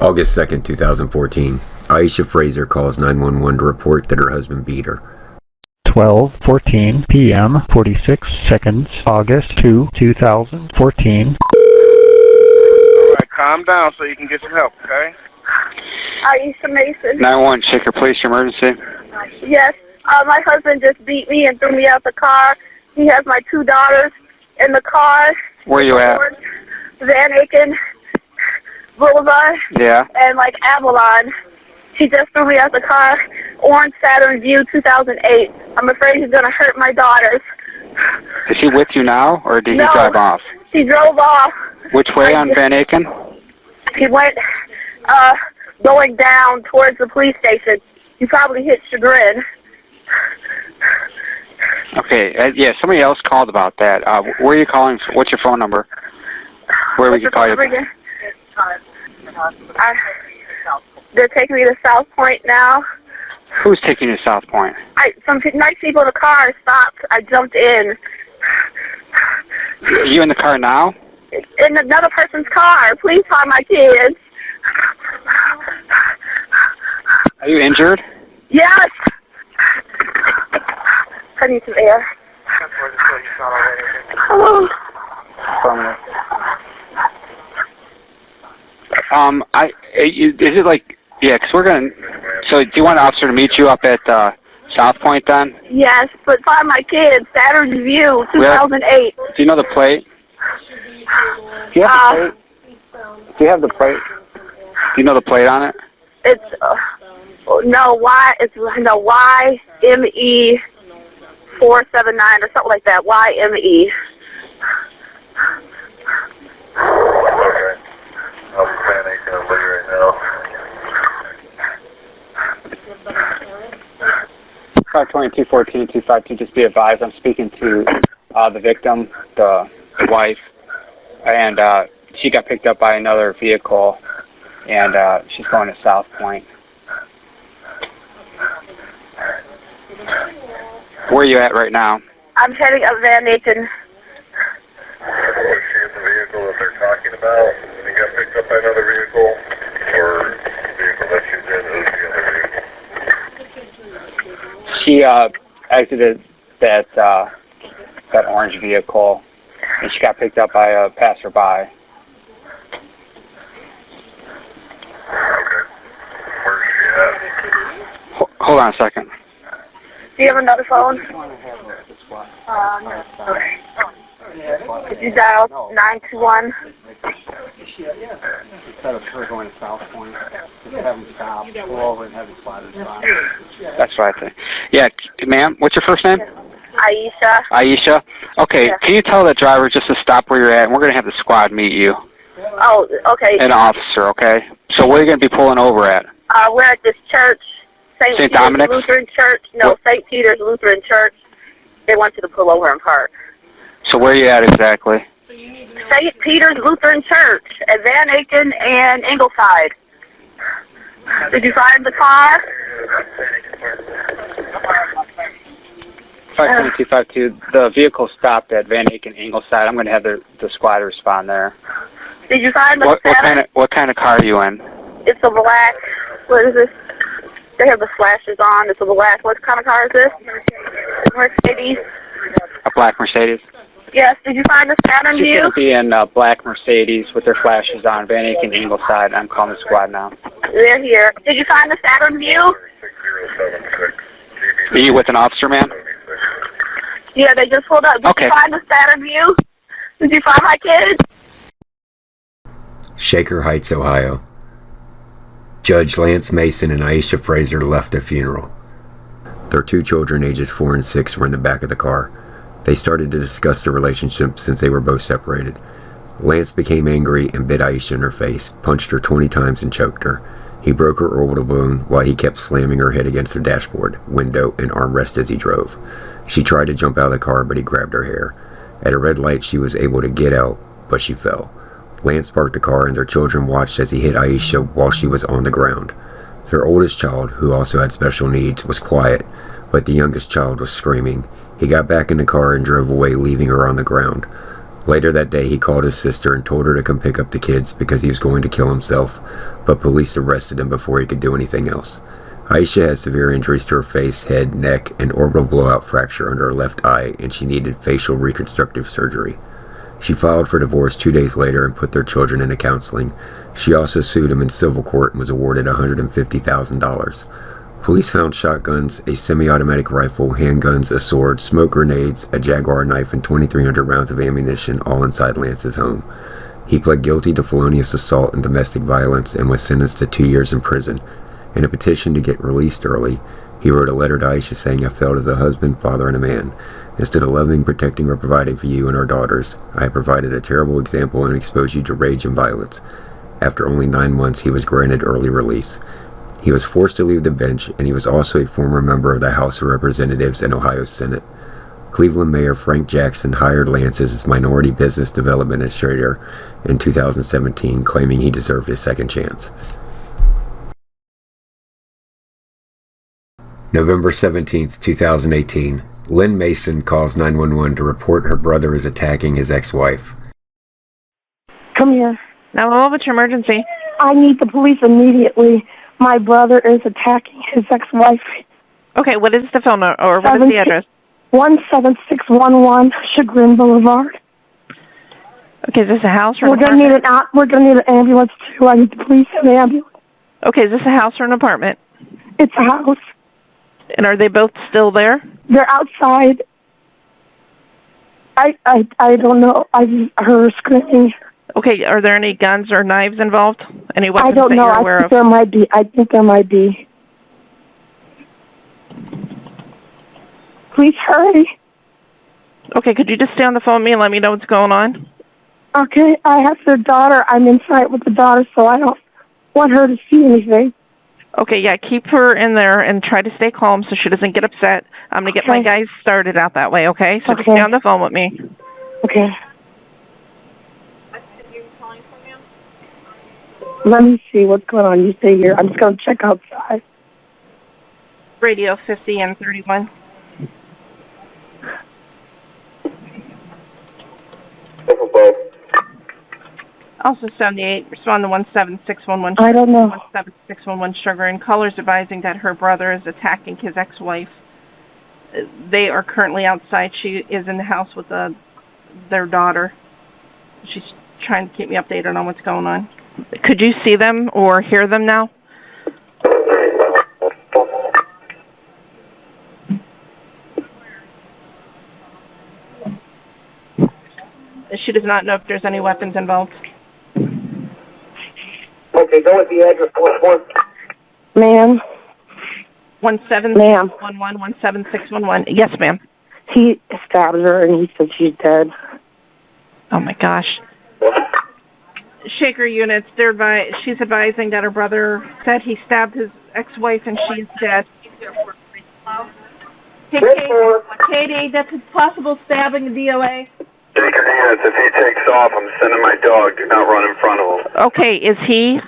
August 2nd, 2014. Aisha Fraser calls 911 to report that her husband beat her. 12:14 p.m. 46 seconds, August 2, 2014. Alright, calm down so you can get some help, okay? Aisha Mason. 911, Shaker Police Emergency. Yes, my husband just beat me and threw me out the car. He has my 2 daughters in the car. Where you at? Van Aken Boulevard. Yeah. And like Avalon. She just threw me out the car. Orange Saturn View 2008. I'm afraid he's going to hurt my daughters. Is he with you now, or did he No, drive off? He drove off. Which way on Van Aken? He went going down towards the police station. He probably hit Chagrin. Okay, yeah, somebody else called about that. Where are you calling? What's your phone number? Where we can call you? They're taking me to South Point now. Who's taking you to South Point? Some nice people in the car stopped. I jumped in. Are you in the car now? In another person's car. Please find my kids. Are you injured? Yes. I need some air. Oh. Is it like, yeah, because we're going to, so do you want an officer to meet you up at South Point then? Yes, but find my kids. Saturn View, 2008. Do you know the plate? Do you have the plate? Do you have the plate? Do you know the plate on it? It's, YME 479 or something like that. YME. I'm panicking. I'm looking right now. 522-14-252, just be advised, I'm speaking to the victim, the wife, and she got picked up by another vehicle, and she's going to South Point. Where are you at right now? I'm heading up Van Aken. Was she in the vehicle that they're talking about? She got picked up by another vehicle? Or the vehicle that she's in is the other vehicle? She exited that orange vehicle, and she got picked up by a passerby. Okay. Where's she at? Hold on a second. Do you have another phone? Did you dial 921? Instead of her going to South Point, just have them stop, pull over, and have them slide inside. That's what I think. Yeah, ma'am, what's your first name? Aisha. Aisha? Okay, Yeah. Can you tell the driver just to stop where you're at, and we're going to have the squad meet you. Oh, okay. An officer, okay? So where are you going to be pulling over at? We're at this church, St. Peter's Dominic's? Lutheran Church. No, What? St. Peter's Lutheran Church. They want you to pull over and park. So where are you at exactly? St. Peter's Lutheran Church at Van Aken and Ingleside. Did you find the car? 52252, the vehicle stopped at Van Aken Ingleside. I'm going to have the squad respond there. Did you find the What kind of car are you in? It's a black. What is this? They have the flashes on. It's a black. What kind of car is this? Mercedes. A black Mercedes? Yes. Did you find the Saturn She's View? going to be in a black Mercedes with their flashes on, Van Aken Ingleside. I'm calling the squad now. They're here. Did you find the Saturn View? 6076. Are you with an officer, ma'am? Yeah, they just pulled up. Did Okay. you find the Saturn View? Did you find my kids? Shaker Heights, Ohio. Judge Lance Mason and Aisha Fraser left a funeral. Their 2 children, ages 4 and 6, were in the back of the car. They started to discuss their relationship since they were both separated. Lance became angry and bit Aisha in her face, punched her 20 times and choked her. He broke her orbital bone while he kept slamming her head against the dashboard, window, and armrest as he drove. She tried to jump out of the car, but he grabbed her hair. At a red light, she was able to get out, but she fell. Lance parked the car and their children watched as he hit Aisha while she was on the ground. Their oldest child, who also had special needs, was quiet, but the youngest child was screaming. He got back in the car and drove away, leaving her on the ground. Later that day, he called his sister and told her to come pick up the kids because he was going to kill himself, but police arrested him before he could do anything else. Aisha had severe injuries to her face, head, neck, and orbital blowout fracture under her left eye, and she needed facial reconstructive surgery. She filed for divorce 2 days later and put their children into counseling. She also sued him in civil court and was awarded $150,000. Police found shotguns, a semi-automatic rifle, handguns, a sword, smoke grenades, a Jaguar knife, and 2,300 rounds of ammunition, all inside Lance's home. He pled guilty to felonious assault and domestic violence and was sentenced to 2 years in prison. In a petition to get released early, he wrote a letter to Aisha saying, "I failed as a husband, father, and a man. Instead of loving, protecting, or providing for you and our daughters, I have provided a terrible example and exposed you to rage and violence." After only 9 months, he was granted early release. He was forced to leave the bench, and he was also a former member of the House of Representatives and Ohio Senate. Cleveland Mayor Frank Jackson hired Lance as his minority business development administrator in 2017, claiming he deserved a second chance. November 17th, 2018. Lynn Mason calls 911 to report her brother is attacking his ex-wife. Come here. Now, what's your emergency? I need the police immediately. My brother is attacking his ex-wife. Okay, what is the phone number, or what is the address? 17611 Chagrin Boulevard. Okay, is this a house or an We're gonna need an ambulance too. I need the police and the ambulance. Okay, is this a house or an apartment? It's a house. And are they both still there? They're outside. I don't know. I just heard her screaming. Okay, are there any guns or knives involved? Any weapons I don't that know. you're aware I think there might be. I think there might be. Please hurry. Okay, could you just stay on the phone with me and let me know what's going on? Okay, I have their daughter. I'm inside with the daughter, so I don't want her to see anything. Okay, yeah, keep her in there and try to stay calm so she doesn't get upset. I'm going to get my guys started out that way, okay? So just stay on the phone with me. Okay. Let me see what's going on. You stay here. I'm just going to check outside. Radio 50 and 31. Also 78, respond to 17611. I don't know. 17611 Sugar, and callers advising that her brother is attacking his ex-wife. They are currently outside. She is in the house with their daughter. She's trying to keep me updated on what's going on. Could you see them or hear them now? She does not know if there's any weapons involved. Okay, go with the address. Ma'am. 17611. Yes, ma'am. He stabbed her and he said she's dead. Oh my gosh. Shaker units, she's advising that her brother said he stabbed his ex-wife and she's dead. Hey, Katie, that's a possible stabbing in DOA. Shaker units, if he takes off, I'm sending my dog. Do not run in front of him. Okay, is he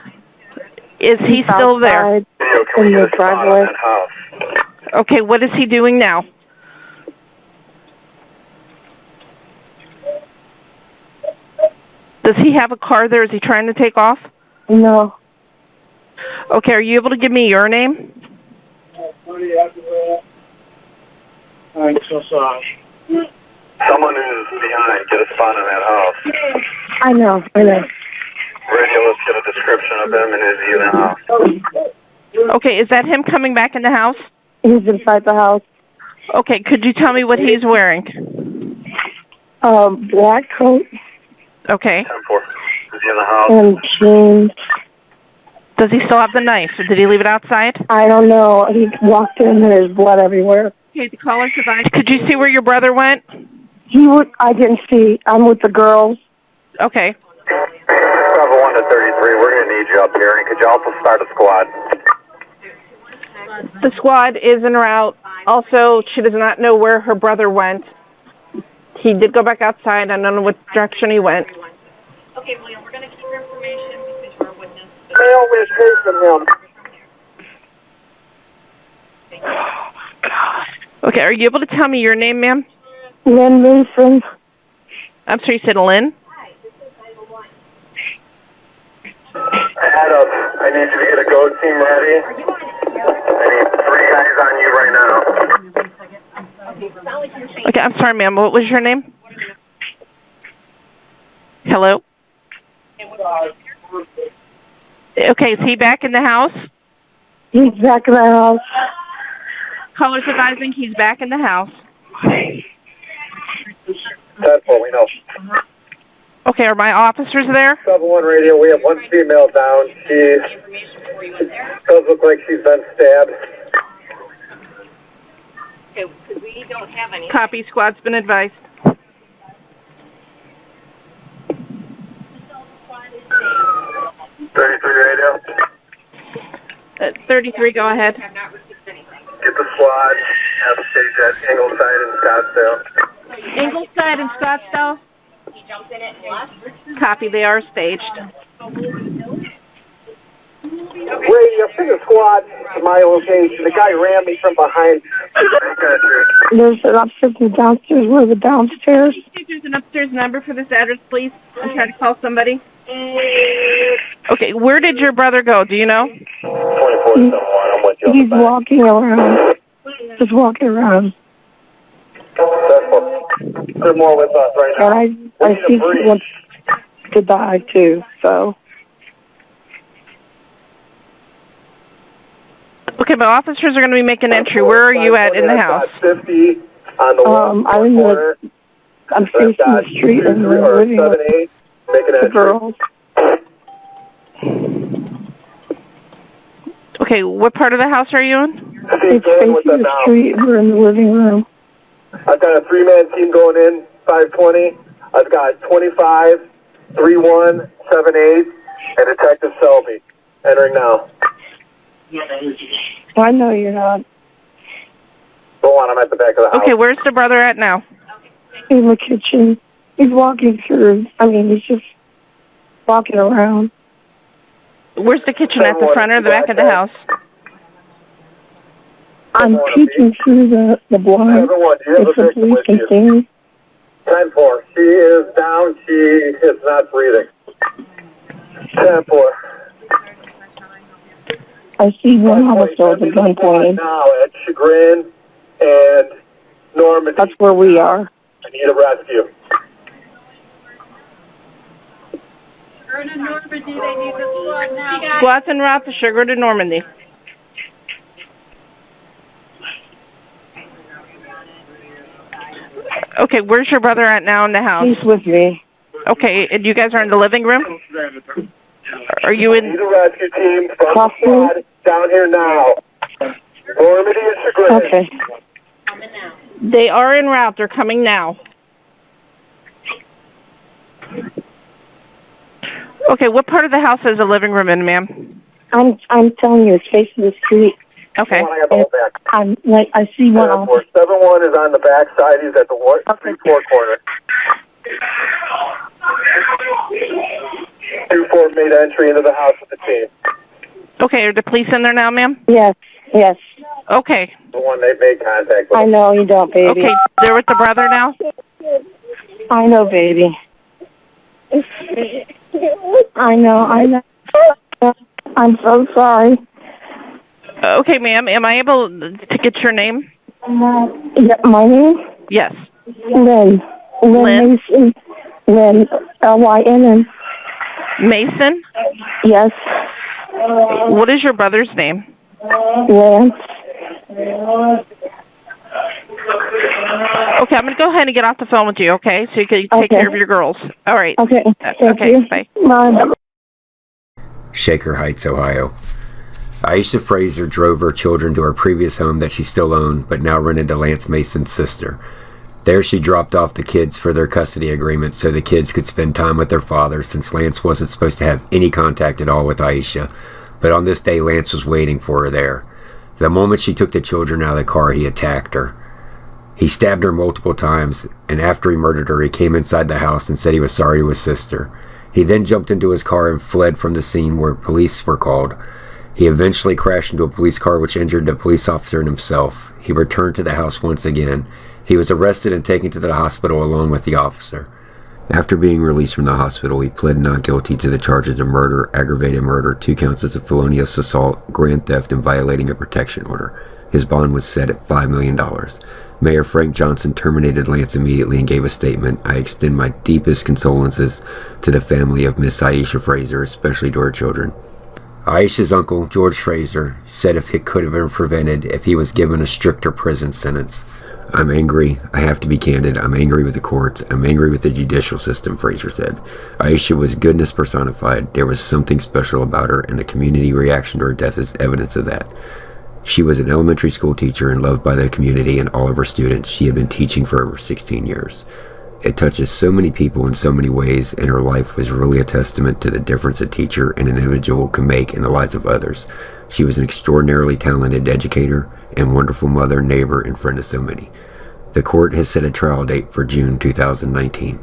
still there? In the driveway. Okay, what is he doing now? Does he have a car there? Is he trying to take off? No. Okay, are you able to give me your name? I'm so sorry. Someone who's behind, get a spot in that house. I know. Radio, let's get a description of him and is he in the house? Okay, is that him coming back in the house? He's inside the house. Okay, could you tell me what he's wearing? Black coat. Okay. 10-4. Is he in the house? And jeans. Does he still have the knife, or did he leave it outside? I don't know. He walked in and there's blood everywhere. Okay, the caller's advised. Could you see where your brother went? I didn't see. I'm with the girls. Okay. Bravo 1 to 33, we're going to need you up here. And could you also start a squad? The squad is en route. Also, she does not know where her brother went. He did go back outside. I don't know what direction he went. Okay, William, we're going to keep your information because you're a witness. They always heard from him. Oh, my God. Okay, are you able to tell me your name, ma'am? Lynn Mason. I'm sorry, you said Lynn? Adam, I need you to get a go team ready. I need 3 guys on you right now. Okay, I'm sorry, ma'am. What was your name? Hello? Okay, is he back in the house? He's back in the house. Caller's advising he's back in the house. 10-4, we know. Okay, are my officers there? 7-1 radio, we have 1 female down. She does look like she's been stabbed. Okay, because we don't have any. Copy, squad's been advised. 33 radio. 33, go ahead. Have not received anything. Get the squad, have a stage at Ingleside and Scottsdale. Ingleside and Scottsdale? He jumped in it and left. Copy, they are staged. Radio, send a squad to my location. The guy ran me from behind. There's an upstairs and downstairs. We're the downstairs. See if there's an upstairs number for this address, please. I'm trying to call somebody. Okay, where did your brother go? Do you know? 24-7-1, I'm with you on the He's back. walking around. Just walking around. They're more with us right now. And I think he wants to die too, so. Okay, my officers are going to be making entry. Where are you at in the house? 50 on the I'm facing the street and we're living with 7-8, make an the entry. girls. Okay, what part of the house are you in? It's facing the street. We're in the living room. I've got a 3-man team going in, 520. I've got 25, 31, 78, and Detective Selby entering now. I know you're not. Go on, I'm at the back of the house. Okay, where's the brother at now? In the kitchen. He's walking through. He's just walking around. Where's the kitchen, at the front or the back of the house? I'm peeking through the blind. Everyone, do you have a If the victim police with can you? see me. 10-4. She is down. She is not breathing. 10-4. I see one officer with a gun pointed. Now at Chagrin and Normandy. That's where we are. I need a rescue. Chagrin and Normandy, they need the squad now. Squad's en route to Sugar to Normandy. Okay, where's your brother at now in the house? He's with me. Okay, and you guys are in the living room? Are you I need in? a rescue team from the Coffee? squad down here now. Normandy and Chagrin. Okay. Coming now. They are en route. They're coming now. Okay, what part of the house is the living room in, ma'am? I'm telling you, it's facing the street. Okay. I got the whole back. I see one officer. 7-1 is on the back side. He's at the 3-4 corner. 2-4 made entry into the house with the team. Okay, are the police in there now, ma'am? Yes. Okay. The one they made contact with. I know you don't, baby. Okay, they're with the brother now? I know, baby. I know. I'm so sorry. Okay, ma'am, am I able to get your name? Yeah, my name? Yes. Lynn. Lynn? Mason. Lynn. Lynn. Mason? Yes. What is your brother's name? Lance. Okay, I'm going to go ahead and get off the phone with you, okay? So you can take care of your girls. All right. Okay. Thank Okay, you. bye. Bye. Shaker Heights, Ohio. Aisha Fraser drove her children to her previous home that she still owned, but now rented to Lance Mason's sister. There she dropped off the kids for their custody agreement so the kids could spend time with their father, since Lance wasn't supposed to have any contact at all with Aisha. But on this day, Lance was waiting for her there. The moment she took the children out of the car, he attacked her. He stabbed her multiple times, and after he murdered her, he came inside the house and said he was sorry to his sister. He then jumped into his car and fled from the scene where police were called. He eventually crashed into a police car which injured the police officer and himself. He returned to the house once again. He was arrested and taken to the hospital along with the officer. After being released from the hospital, he pled not guilty to the charges of murder, aggravated murder, 2 counts of felonious assault, grand theft, and violating a protection order. His bond was set at $5 million. Mayor Frank Johnson terminated Lance immediately and gave a statement. I extend my deepest condolences to the family of Miss Aisha Fraser, especially to her children. Aisha's uncle, George Fraser, said if it could have been prevented if he was given a stricter prison sentence. I'm angry. I have to be candid. I'm angry with the courts. I'm angry with the judicial system, Fraser said. Aisha was goodness personified. There was something special about her, and the community reaction to her death is evidence of that. She was an elementary school teacher and loved by the community and all of her students. She had been teaching for over 16 years. It touches so many people in so many ways, and her life was really a testament to the difference a teacher and an individual can make in the lives of others. She was an extraordinarily talented educator and wonderful mother, neighbor, and friend to so many. The court has set a trial date for June 2019.